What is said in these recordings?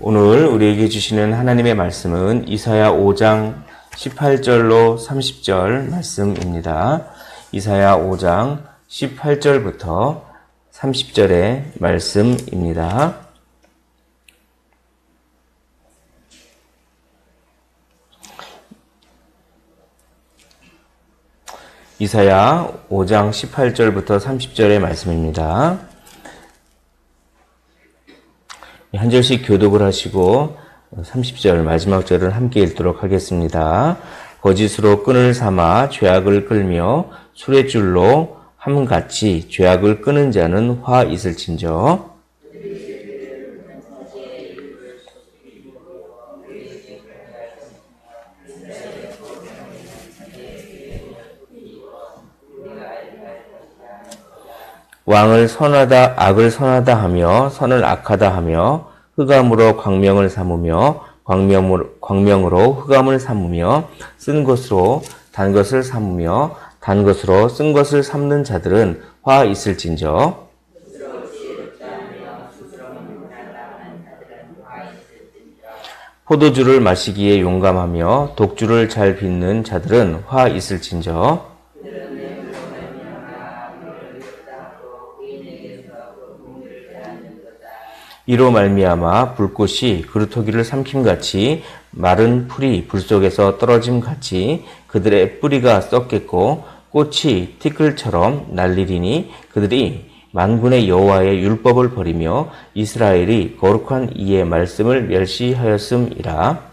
오늘 우리에게 주시는 하나님의 말씀은 이사야 5장 18절로 30절 말씀입니다. 이사야 5장 18절부터 30절의 말씀입니다. 이사야 5장 18절부터 30절의 말씀입니다. 한 절씩 교독을 하시고 30절 마지막 절을 함께 읽도록 하겠습니다. 거짓으로 끈을 삼아 죄악을 끌며 수레줄로 함같이 죄악을 끄는 자는 화 있을진저. 왕을 선하다 악을 선하다 하며 선을 악하다 하며 흑암으로 광명을 삼으며 광명으로 흑암을 삼으며 쓴 것으로 단 것을 삼으며 단 것으로 쓴 것을 삼는 자들은 화 있을진저. 포도주를 마시기에 용감하며 독주를 잘 빚는 자들은 화 있을진저. 이로 말미암아 불꽃이 그루터기를 삼킴같이 마른 풀이 불 속에서 떨어짐같이 그들의 뿌리가 썩겠고 꽃이 티끌처럼 날리리니 그들이 만군의 여호와의 율법을 버리며 이스라엘이 거룩한 이의 말씀을 멸시하였음이라.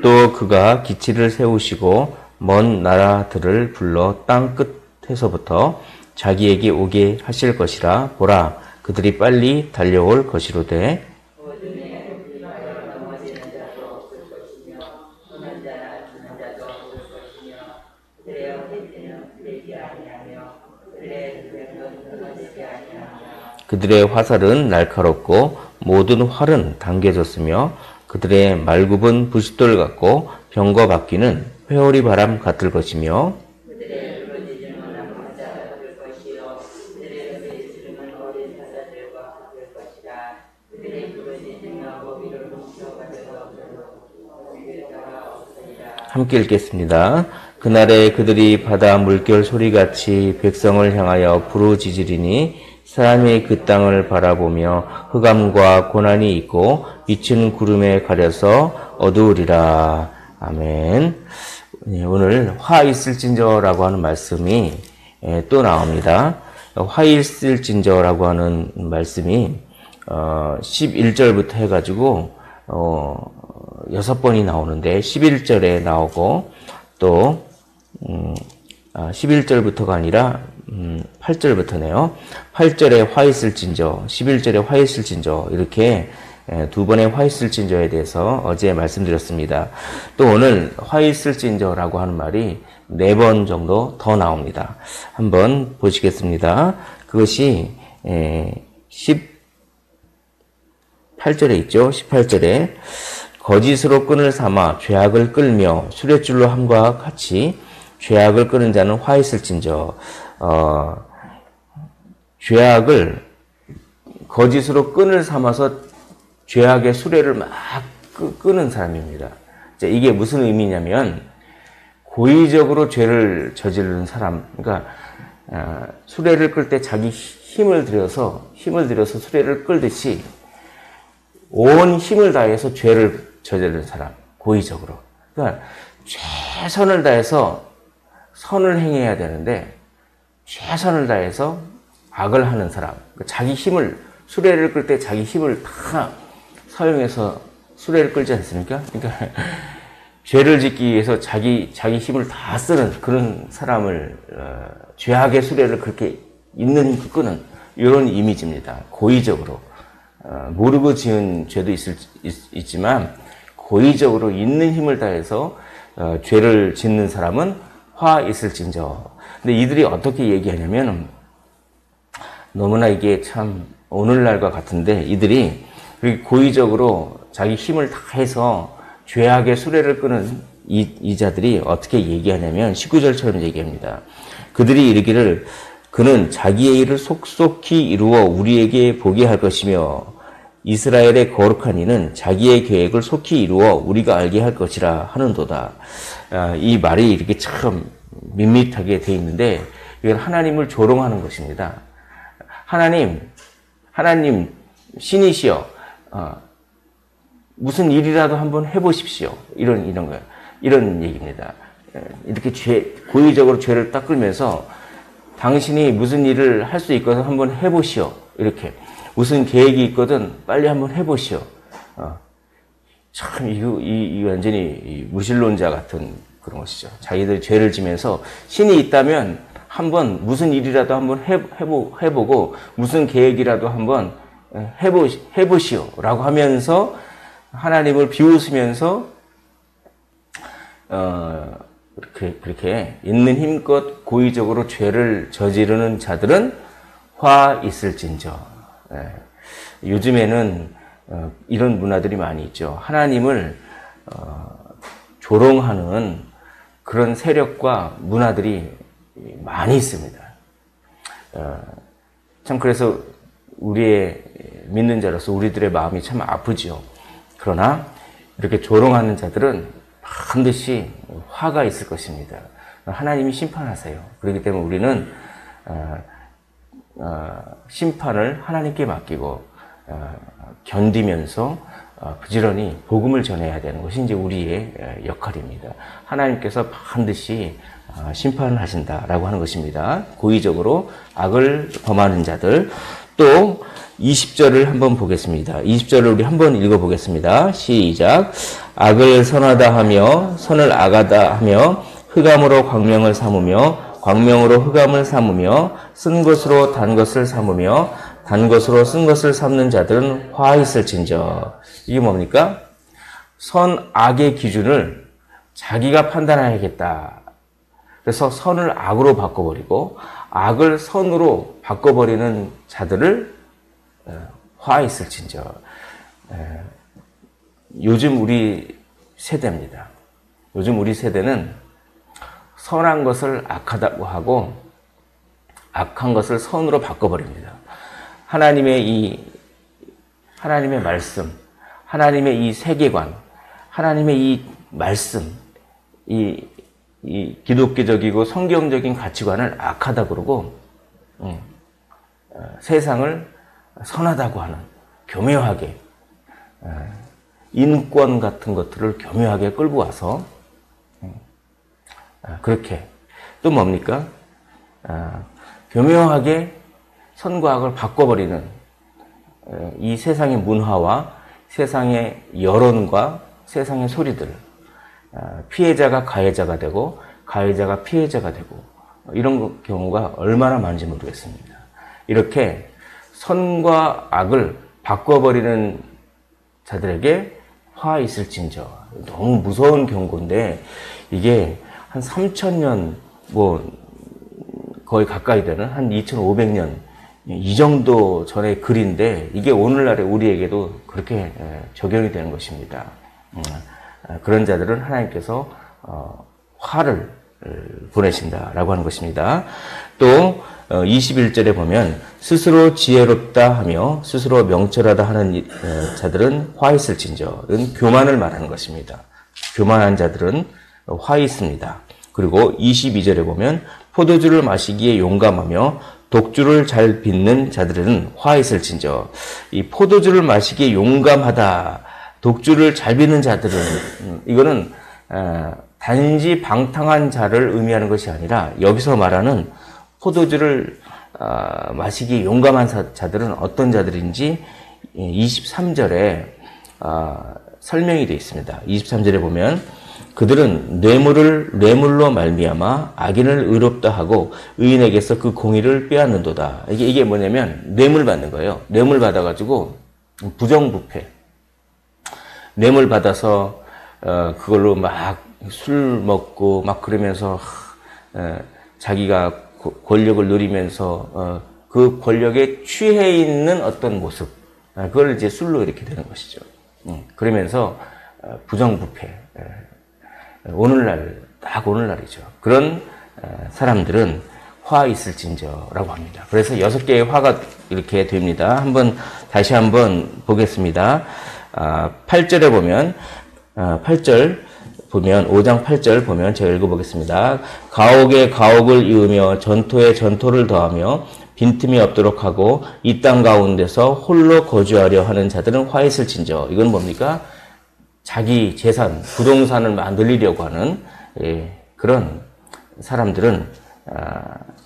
또 그가 기치를 세우시고 먼 나라들을 불러 땅 끝에서부터 자기에게 오게 하실 것이라. 보라, 그들이 빨리 달려올 것이로되 그들의 화살은 날카롭고 모든 활은 당겨졌으며 그들의 말굽은 부싯돌 같고 병거 바퀴는 회오리 바람 같을 것이며 함께 읽겠습니다. 그날에 그들이 바다 물결 소리같이 백성을 향하여 부르짖으리니 사람이 그 땅을 바라보며 흑암과 고난이 있고 빛은 구름에 가려서 어두우리라. 아멘. 오늘 화 있을진저라고 하는 말씀이 또 나옵니다. 화 있을진저라고 하는 말씀이 11절부터 해가지고 6번이 나오는데 11절에 나오고 또 11절부터가 아니라 8절부터네요. 8절에 화 있을진저, 11절에 화 있을진저 이렇게 두 번의 화 있을진저에 대해서 어제 말씀드렸습니다. 또 오늘 화 있을진저라고 하는 말이 4번 정도 더 나옵니다. 한번 보시겠습니다. 그것이 18절에 있죠. 18절에 거짓으로 끈을 삼아 죄악을 끌며 수레줄로 함과 같이 죄악을 끄는 자는 화 있을진저. 죄악을 거짓으로 끈을 삼아서 죄악의 수레를 막 끄는 사람입니다. 이게 무슨 의미냐면 고의적으로 죄를 저지르는 사람. 그러니까 수레를 끌 때 자기 힘을 들여서 수레를 끌듯이 온 힘을 다해서 죄를 저지르는 사람. 고의적으로. 그러니까 최선을 다해서 선을 행해야 되는데 최선을 다해서 악을 하는 사람. 자기 힘을 수레를 끌 때 자기 힘을 다 사용해서 수레를 끌지 않습니까? 그러니까 죄를 짓기 위해서 자기 힘을 다 쓰는 그런 사람을 죄악의 수레를 그렇게 끄는 이런 이미지입니다. 고의적으로 모르고 지은 죄도 있지만 고의적으로 있는 힘을 다해서 죄를 짓는 사람은 화 있을진저. 근데 이들이 어떻게 얘기하냐면 너무나 이게 참 오늘날과 같은데 이들이 고의적으로 자기 힘을 다해서 죄악의 수레를 끄는 이 자들이 어떻게 얘기하냐면 19절처럼 얘기합니다. 그들이 이르기를 그는 자기의 일을 속속히 이루어 우리에게 보게 할 것이며 이스라엘의 거룩한 이는 자기의 계획을 속히 이루어 우리가 알게 할 것이라 하는도다. 이 말이 이렇게 참 밋밋하게 돼 있는데 이건 하나님을 조롱하는 것입니다. 하나님 신이시여 무슨 일이라도 한번 해보십시오. 이런 거예요. 이런 얘기입니다. 이렇게 고의적으로 죄를 닦으면서 당신이 무슨 일을 할 수 있거든 한번 해보시오. 이렇게 무슨 계획이 있거든 빨리 한번 해보시오. 참 이 완전히 무신론자 같은 그런 것이죠. 자기들이 죄를 지면서 신이 있다면 한번 무슨 일이라도 한번 해보고 무슨 계획이라도 한번 해보시오라고 하면서 하나님을 비웃으면서 그렇게 있는 힘껏 고의적으로 죄를 저지르는 자들은 화 있을진저. 요즘에는 이런 문화들이 많이 있죠. 하나님을 조롱하는 그런 세력과 문화들이 많이 있습니다. 참 그래서 우리의 믿는 자로서 우리들의 마음이 참 아프죠. 그러나 이렇게 조롱하는 자들은 반드시 화가 있을 것입니다. 하나님이 심판하세요. 그렇기 때문에 우리는 심판을 하나님께 맡기고 견디면서 부지런히 복음을 전해야 되는 것이 이제 우리의 역할입니다. 하나님께서 반드시 심판을 하신다라고 하는 것입니다. 고의적으로 악을 범하는 자들. 또 20절을 한번 보겠습니다. 20절을 우리 한번 읽어보겠습니다. 시작. 악을 선하다 하며 선을 악하다 하며 흑암으로 광명을 삼으며 광명으로 흑암을 삼으며 쓴 것으로 단 것을 삼으며 단 것으로 쓴 것을 삼는 자들은 화 있을진저. 이게 뭡니까? 선, 악의 기준을 자기가 판단해야겠다. 그래서 선을 악으로 바꿔버리고 악을 선으로 바꿔버리는 자들을 화 있을진저. 요즘 우리 세대입니다. 요즘 우리 세대는 선한 것을 악하다고 하고 악한 것을 선으로 바꿔버립니다. 하나님의 말씀, 하나님의 이 세계관, 하나님의 이 말씀, 이 기독교적이고 성경적인 가치관을 악하다 그러고 세상을 선하다고 하는 교묘하게 인권 같은 것들을 교묘하게 끌고 와서 그렇게 또 뭡니까? 교묘하게 선과 악을 바꿔버리는 이 세상의 문화와 세상의 여론과 세상의 소리들, 피해자가 가해자가 되고 가해자가 피해자가 되고 이런 경우가 얼마나 많은지 모르겠습니다. 이렇게 선과 악을 바꿔버리는 자들에게 화 있을진저. 너무 무서운 경고인데 이게 한 3,000년 거의 가까이 되는 한 2,500년 이 정도 전의 글인데 이게 오늘날의 우리에게도 그렇게 적용이 되는 것입니다. 그런 자들은 하나님께서 화를 보내신다라고 하는 것입니다. 또 21절에 보면 스스로 지혜롭다 하며 스스로 명철하다 하는 자들은 화 있을진저는 교만을 말하는 것입니다. 교만한 자들은 화 있습니다. 그리고 22절에 보면 포도주를 마시기에 용감하며 독주를 잘 빚는 자들은 화 있을진저. 이 포도주를 마시기에 용감하다, 독주를 잘 빚는 자들은 이거는 단지 방탕한 자를 의미하는 것이 아니라 여기서 말하는 포도주를 마시기에 용감한 자들은 어떤 자들인지 23절에 설명이 되어 있습니다. 23절에 보면 그들은 뇌물로 말미암아 악인을 의롭다 하고 의인에게서 그 공의를 빼앗는도다. 이게 뭐냐면 뇌물 받는 거예요. 뇌물 받아가지고 부정부패. 뇌물 받아서 그걸로 막 술 먹고 막 그러면서 자기가 권력을 누리면서 그 권력에 취해 있는 어떤 모습, 그걸 이제 술로 이렇게 되는 것이죠. 그러면서 부정부패, 오늘날, 딱 오늘날이죠. 그런 사람들은 화 있을진저라고 합니다. 그래서 6개의 화가 이렇게 됩니다. 다시 한번 보겠습니다. 8절에 보면, 8절 보면, 5장 8절 보면 제가 읽어보겠습니다. 가옥에 가옥을 이으며 전토에 전토를 더하며 빈틈이 없도록 하고 이 땅 가운데서 홀로 거주하려 하는 자들은 화 있을진저. 이건 뭡니까? 자기 재산, 부동산을 늘리려고 하는 그런 사람들은,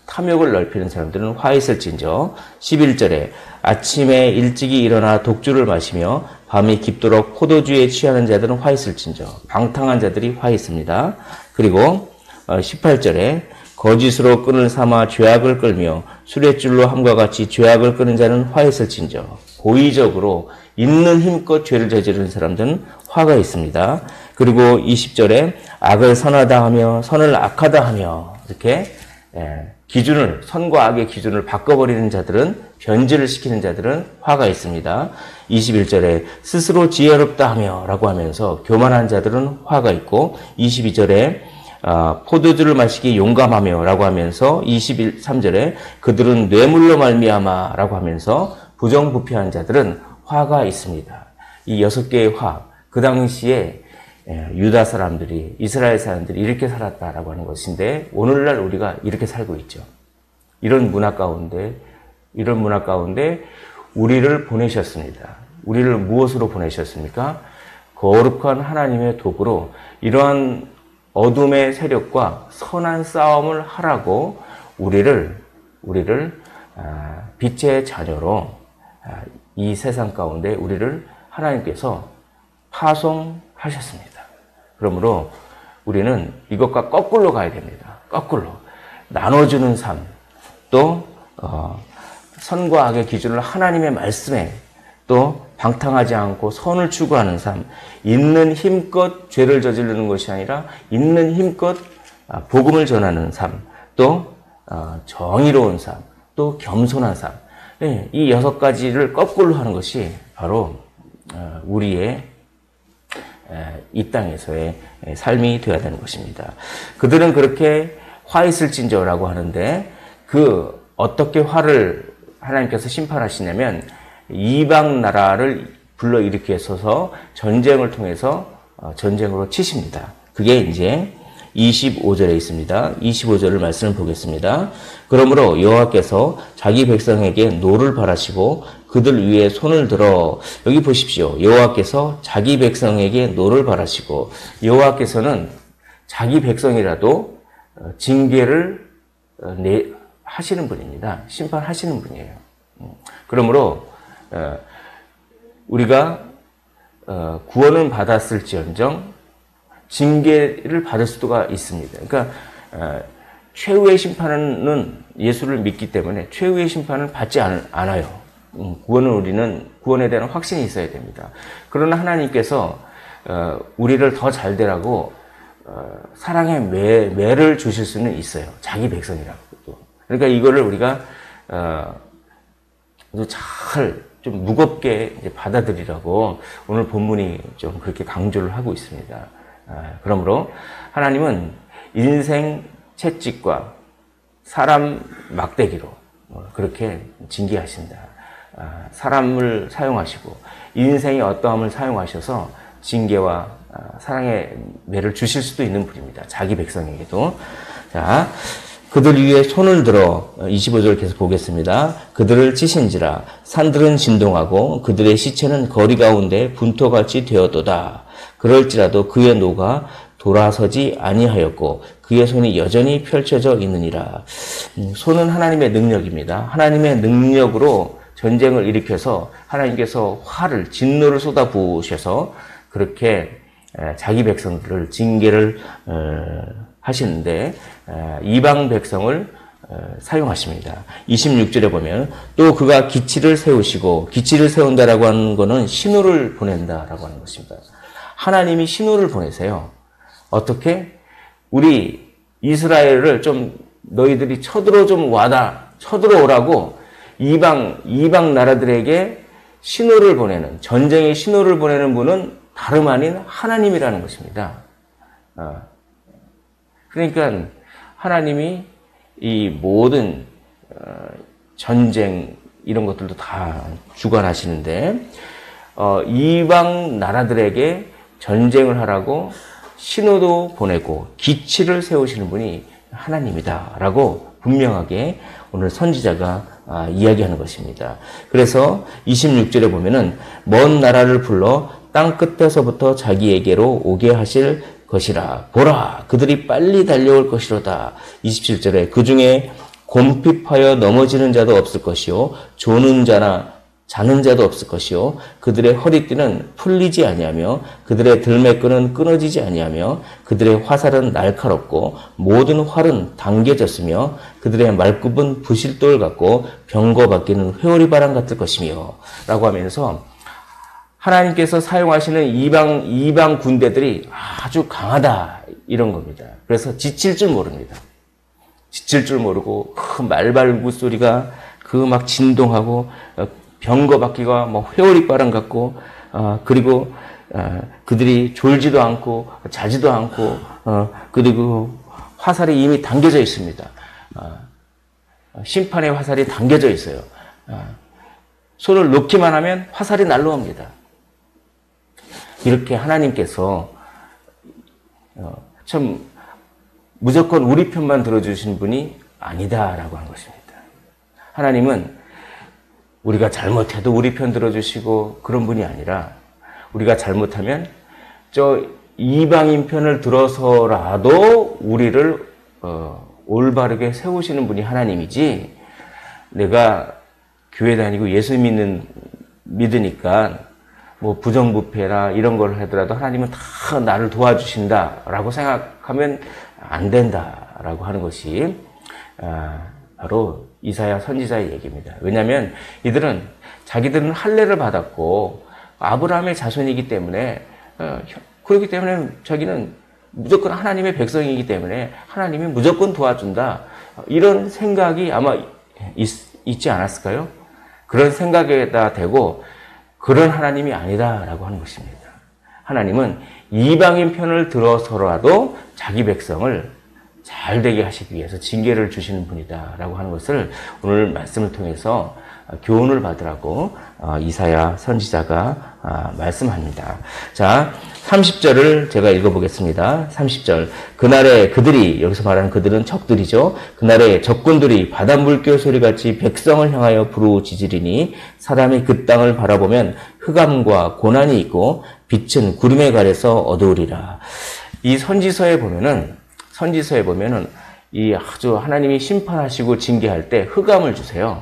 탐욕을 넓히는 사람들은 화 있을진저. 11절에 아침에 일찍이 일어나 독주를 마시며 밤이 깊도록 포도주에 취하는 자들은 화 있을진저. 방탕한 자들이 화 있습니다. 그리고 18절에 거짓으로 끈을 삼아 죄악을 끌며 수레줄로 함과 같이 죄악을 끄는 자는 화 있을진저. 고의적으로 있는 힘껏 죄를 저지르는 사람들은 화가 있습니다. 그리고 20절에 악을 선하다 하며 선을 악하다 하며 이렇게 기준을, 선과 악의 기준을 바꿔버리는 자들은, 변질을 시키는 자들은 화가 있습니다. 21절에 스스로 지혜롭다 하며 라고 하면서 교만한 자들은 화가 있고, 22절에 포도주를 마시기 용감하며 라고 하면서 23절에 그들은 뇌물로 말미암아 라고 하면서 부정부패한 자들은 화가 있습니다. 이 6개의 화, 그 당시에 유다 사람들이, 이스라엘 사람들이 이렇게 살았다라고 하는 것인데, 오늘날 우리가 이렇게 살고 있죠. 이런 문화 가운데 우리를 보내셨습니다. 우리를 무엇으로 보내셨습니까? 거룩한 하나님의 도구로 이러한 어둠의 세력과 선한 싸움을 하라고 우리를 빛의 자녀로 이 세상 가운데 우리를 하나님께서 파송하셨습니다. 그러므로 우리는 이것과 거꾸로 가야 됩니다. 거꾸로. 나눠주는 삶, 또 선과 악의 기준을 하나님의 말씀에, 또 방탕하지 않고 선을 추구하는 삶, 있는 힘껏 죄를 저지르는 것이 아니라 있는 힘껏 복음을 전하는 삶, 또 정의로운 삶, 또 겸손한 삶. 이 6가지를 거꾸로 하는 것이 바로 우리의 이 땅에서의 삶이 되어야 되는 것입니다. 그들은 그렇게 화 있을진저라고 하는데, 어떻게 화를 하나님께서 심판하시냐면 이방 나라를 불러일으켜서 전쟁을 통해서 전쟁으로 치십니다. 그게 이제 25절에 있습니다. 25절을 말씀을 보겠습니다. 그러므로 여호와께서 자기 백성에게 노를 바라시고 그들 위에 손을 들어, 여기 보십시오. 여호와께서 자기 백성에게 노를 바라시고, 여호와께서는 자기 백성이라도 징계를 하시는 분입니다. 심판하시는 분이에요. 그러므로 우리가 구원은 받았을지언정 징계를 받을 수가 있습니다. 그러니까 최후의 심판은 예수를 믿기 때문에 최후의 심판을 받지 않아요. 구원에 대한 확신이 있어야 됩니다. 그러나 하나님께서 우리를 더 잘 되라고 사랑의 매를 주실 수는 있어요. 자기 백성이라고. 그러니까 이거를 우리가 좀 무겁게 받아들이라고 오늘 본문이 좀 그렇게 강조를 하고 있습니다. 그러므로 하나님은 인생 채찍과 사람 막대기로 그렇게 징계하신다. 사람을 사용하시고 인생의 어떠함을 사용하셔서 징계와 사랑의 매를 주실 수도 있는 분입니다. 자기 백성에게도. 자, 그들 위에 손을 들어 25절 계속 보겠습니다. 그들을 치신지라 산들은 진동하고 그들의 시체는 거리 가운데 분토같이 되었도다. 그럴지라도 그의 노가 돌아서지 아니하였고 그의 손이 여전히 펼쳐져 있느니라. 손은 하나님의 능력입니다. 하나님의 능력으로 전쟁을 일으켜서 하나님께서 진노를 쏟아부으셔서 그렇게 자기 백성들을 징계를 하시는데 이방 백성을 사용하십니다. 26절에 보면 또 그가 기치를 세우시고, 기치를 세운다라고 하는 것은 신호를 보낸다라고 하는 것입니다. 하나님이 신호를 보내세요. 어떻게? 우리 이스라엘을 좀 너희들이 쳐들어오라고 이방 나라들에게 신호를 보내는, 전쟁의 신호를 보내는 분은 다름 아닌 하나님이라는 것입니다. 그러니까 하나님이 이 모든 전쟁 이런 것들도 다 주관하시는데 이방 나라들에게 전쟁을 하라고 신호도 보내고 기치를 세우시는 분이 하나님이다라고 분명하게 오늘 선지자가 이야기하는 것입니다. 그래서 26절에 보면은 먼 나라를 불러 땅 끝에서부터 자기에게로 오게 하실 것이라. 보라, 그들이 빨리 달려올 것이로다. 27절에 그 중에 곰핍하여 넘어지는 자도 없을 것이요 조는 자나 자는 자도 없을 것이요 그들의 허리띠는 풀리지 아니하며 그들의 들매끈은 끊어지지 아니하며 그들의 화살은 날카롭고 모든 활은 당겨졌으며 그들의 말굽은 부실돌 같고 병거 바뀌는 회오리 바람 같을 것이며 라고 하면서 하나님께서 사용하시는 이방 군대들이 아주 강하다 이런 겁니다. 그래서 지칠 줄 모릅니다. 지칠 줄 모르고 그 말발굽 소리가 그 막 진동하고 병거 바퀴가 뭐 회오리 바람 같고 그리고 그들이 졸지도 않고 자지도 않고 그리고 화살이 이미 당겨져 있습니다. 심판의 화살이 당겨져 있어요. 손을 놓기만 하면 화살이 날라옵니다. 이렇게 하나님께서 참 무조건 우리 편만 들어주신 분이 아니다라고 하는 것입니다. 하나님은 우리가 잘못해도 우리 편 들어주시고 그런 분이 아니라 우리가 잘못하면 저 이방인 편을 들어서라도 우리를 올바르게 세우시는 분이 하나님이지 내가 교회 다니고 예수 믿으니까 뭐 부정부패라 이런 걸 하더라도 하나님은 다 나를 도와주신다라고 생각하면 안 된다라고 하는 것이 바로 이사야 선지자의 얘기입니다. 왜냐하면 이들은 자기들은 할례를 받았고 아브라함의 자손이기 때문에 그렇기 때문에 자기는 무조건 하나님의 백성이기 때문에 하나님이 무조건 도와준다 이런 생각이 아마 있지 않았을까요? 그런 생각에다 대고 그런 하나님이 아니다라고 하는 것입니다. 하나님은 이방인 편을 들어서라도 자기 백성을 잘 되게 하시기 위해서 징계를 주시는 분이다라고 하는 것을 오늘 말씀을 통해서 교훈을 받으라고 이사야 선지자가 말씀합니다. 자, 30절을 제가 읽어보겠습니다. 30절. 그날에 그들이, 여기서 말하는 그들은 적들이죠. 그날에 적군들이 바다 물결 소리같이 백성을 향하여 부르짖으리니 사람이 그 땅을 바라보면 흑암과 고난이 있고 빛은 구름에 가려서 어두우리라. 이 선지서에 보면은 이 아주 하나님이 심판하시고 징계할 때 흑암을 주세요.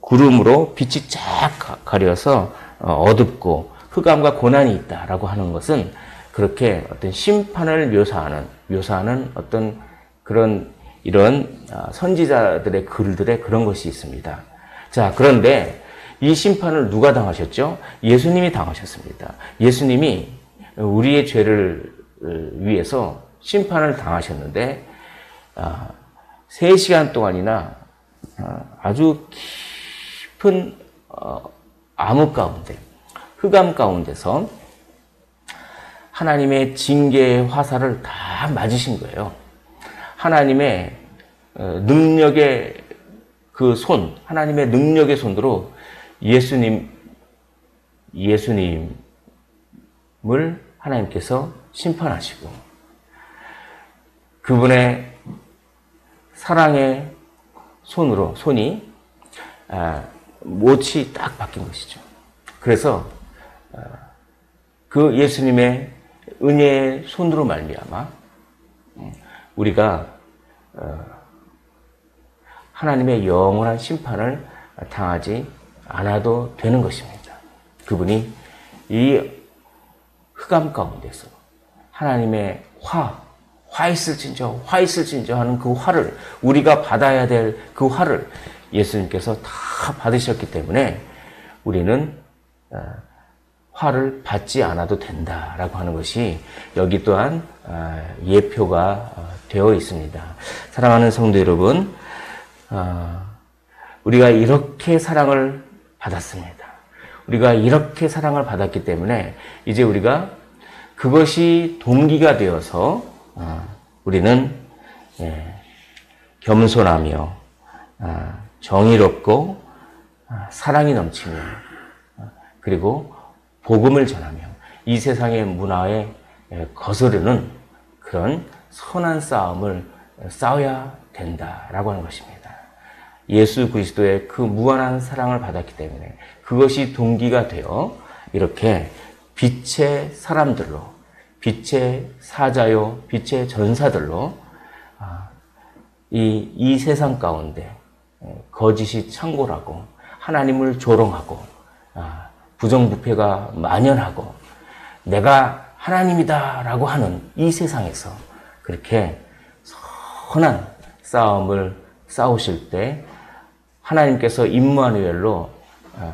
구름으로 빛이 쫙 가려서 어둡고 흑암과 고난이 있다라고 하는 것은 그렇게 어떤 심판을 묘사하는 어떤 그런 이런 선지자들의 글들에 그런 것이 있습니다. 자, 그런데 이 심판을 누가 당하셨죠? 예수님이 당하셨습니다. 예수님이 우리의 죄를 위해서 심판을 당하셨는데 3시간 동안이나 아주 깊은 암흑 가운데, 흑암 가운데서 하나님의 징계의 화살을 다 맞으신 거예요. 하나님의 능력의 그 손, 하나님의 능력의 손으로 예수님을 하나님께서 심판하시고 그분의 사랑의 손이 못이 딱 바뀐 것이죠. 그래서 그 예수님의 은혜의 손으로 말미암아 우리가 하나님의 영원한 심판을 당하지 않아도 되는 것입니다. 그분이 이 흑암 가운데서 하나님의 화 있을진저 하는 그 화를, 우리가 받아야 될 그 화를 예수님께서 다 받으셨기 때문에 우리는 화를 받지 않아도 된다라고 하는 것이 여기 또한 예표가 되어 있습니다. 사랑하는 성도 여러분, 우리가 이렇게 사랑을 받았습니다. 우리가 이렇게 사랑을 받았기 때문에 이제 우리가 그것이 동기가 되어서 우리는 겸손하며 정의롭고 사랑이 넘치며 그리고 복음을 전하며 이 세상의 문화에 거스르는 그런 선한 싸움을 싸워야 된다라고 하는 것입니다. 예수 그리스도의 그 무한한 사랑을 받았기 때문에 그것이 동기가 되어 이렇게 빛의 사람들로, 빛의 사자요, 빛의 전사들로 이 세상 가운데 거짓이 창궐하고 하나님을 조롱하고 부정부패가 만연하고 내가 하나님이다라고 하는 이 세상에서 그렇게 선한 싸움을 싸우실 때 하나님께서 임마누엘로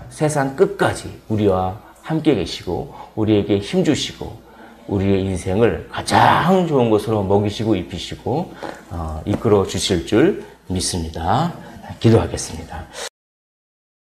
세상 끝까지 우리와 함께 계시고 우리에게 힘주시고 우리의 인생을 가장 좋은 것으로 먹이시고 입히시고 이끌어 주실 줄 믿습니다. 기도하겠습니다.